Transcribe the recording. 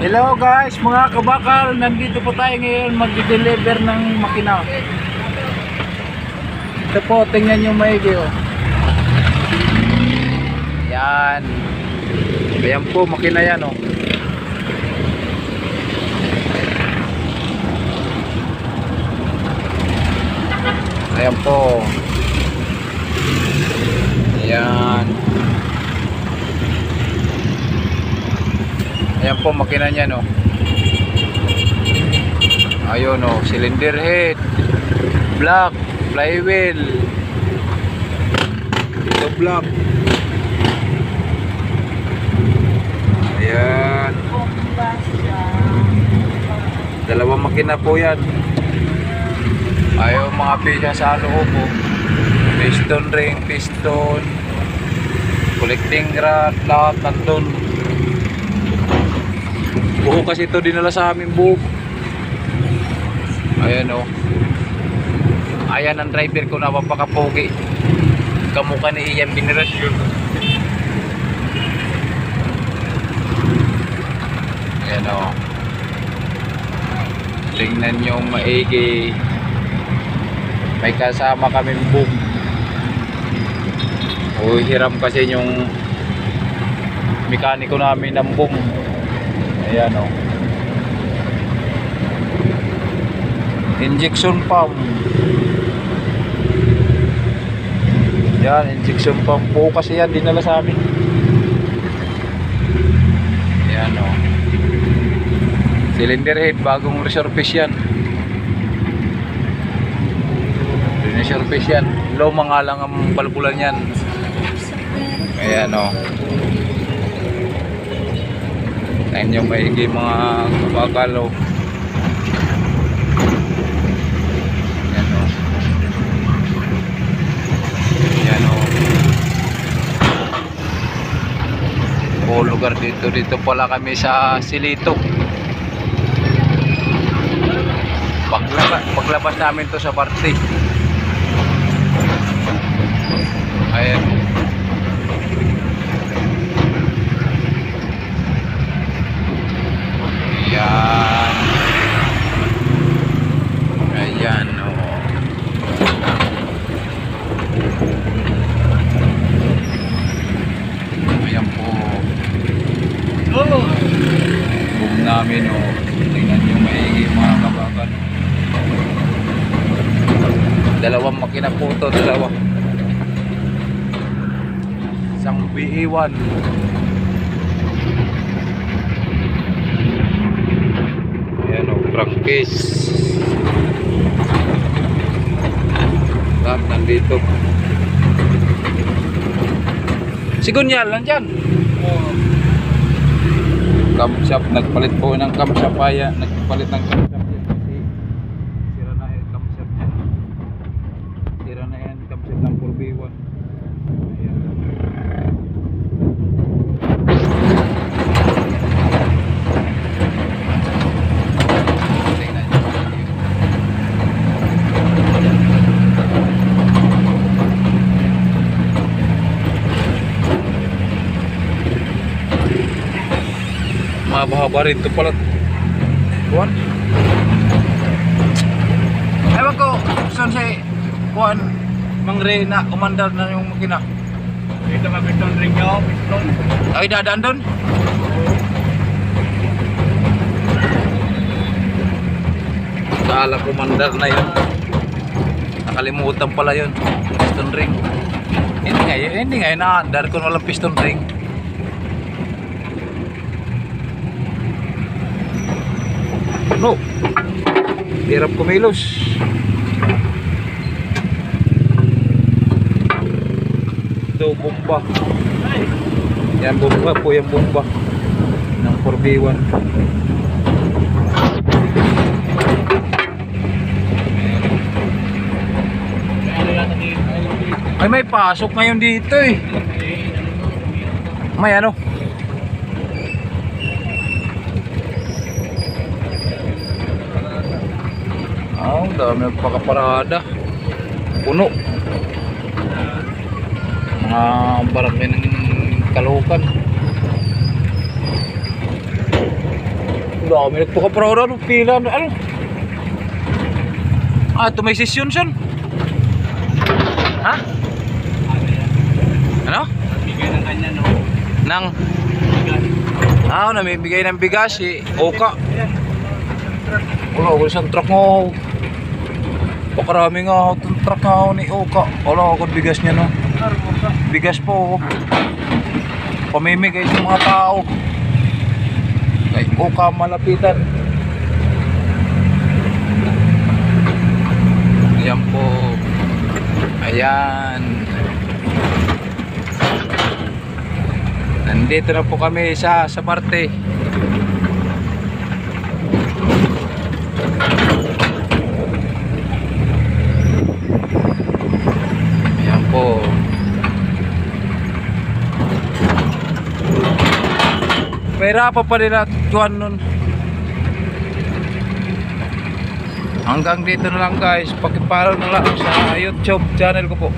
Hello guys, mga kabakal, nandito po tayo ngayon mag-deliver ng makina. Ito po, tingnan nyo maigi oh. Yan. Ayan po, makina yan oh. Ayan po. Ayan. Ayan po, makina niya no. Ayun no, cylinder head, block, flywheel. Ito block. Ayan. Dalawang makina po yan. Ayaw mga pisa sa loob po. Piston ring, piston, collecting rod, lahat nandun. Buo kasi ito dinala sa amin buo. Ayan o. Ayan ang driver ko, napapakapogi. Kamukha ni Ian Binirasyon. Ayan o. Tingnan nyo maigi. May kasama kaming boom. Hiram kasi yung mekaniko namin ng boom. Ayan o. Injection pump. Yan, injection pump po kasi yan dinala sa amin. Ayan o. Cylinder head, bagong resurface yan. Resurface yan. Lumang nga lang ang balbulan yan. Ayan o. Tingnan nyo maigi mga kabakal o. Ayan o. Ayan o. O lugar dito. Dito pala kami sa Silito. Paglabas namin to sa party. Ayan. Ayan. Ayan o. Ayan po. Boom namin o. Tingnan nyo maigi mga kabakal. Dalawang makina po ito, dalawa. Isang BE1. Ayan o, crankcase. Lahat nandito. Sigunyal lang dyan. Camshop, nagpalit po ng camshop. Kaya nagpalit ng camshop yan kasi sira na yung camshop yan. Sira na yan camshop ng 4B1. Ayan. Mahaba rin ito pala. Kuhan? Ewan ko, saan si Kuhan Mang Ray na kumandar na yung makina? Ito ka piston ring nyo, piston. Ay, dadaan doon? Kala kumandar na yun. Nakalimutan pala yun. Piston ring. Hindi nga yun na-andar kung walang piston ring. No. Hirap kumilos. Ito bomba. Yan bomba po, yung bomba ng 4B1. Ay, may pasok ngayon dito eh. May ano? Oh, dami nagpakaparada. Puno. Mga barangay ng Caloocan. Dami nagpaka-proud ano, pila ano. Ah, ito may session siya. Ha? Ano? Bigay ng kanya, no? Nang namibigay ng bigas si Oka. Wala ko isang truck mo. Pakarami nga itong truck nga ni Oka. Wala ko bigas niya no. Bigas po. Pamimigay sa mga tao. Kay Oka malapitan. Ayan po. Ayan. Nandito na po kami sa Marte. Ayan po. Pera pa pa nila tuwan nun. Hanggang dito na lang guys. Pakipollow na lang sa YouTube channel ko po.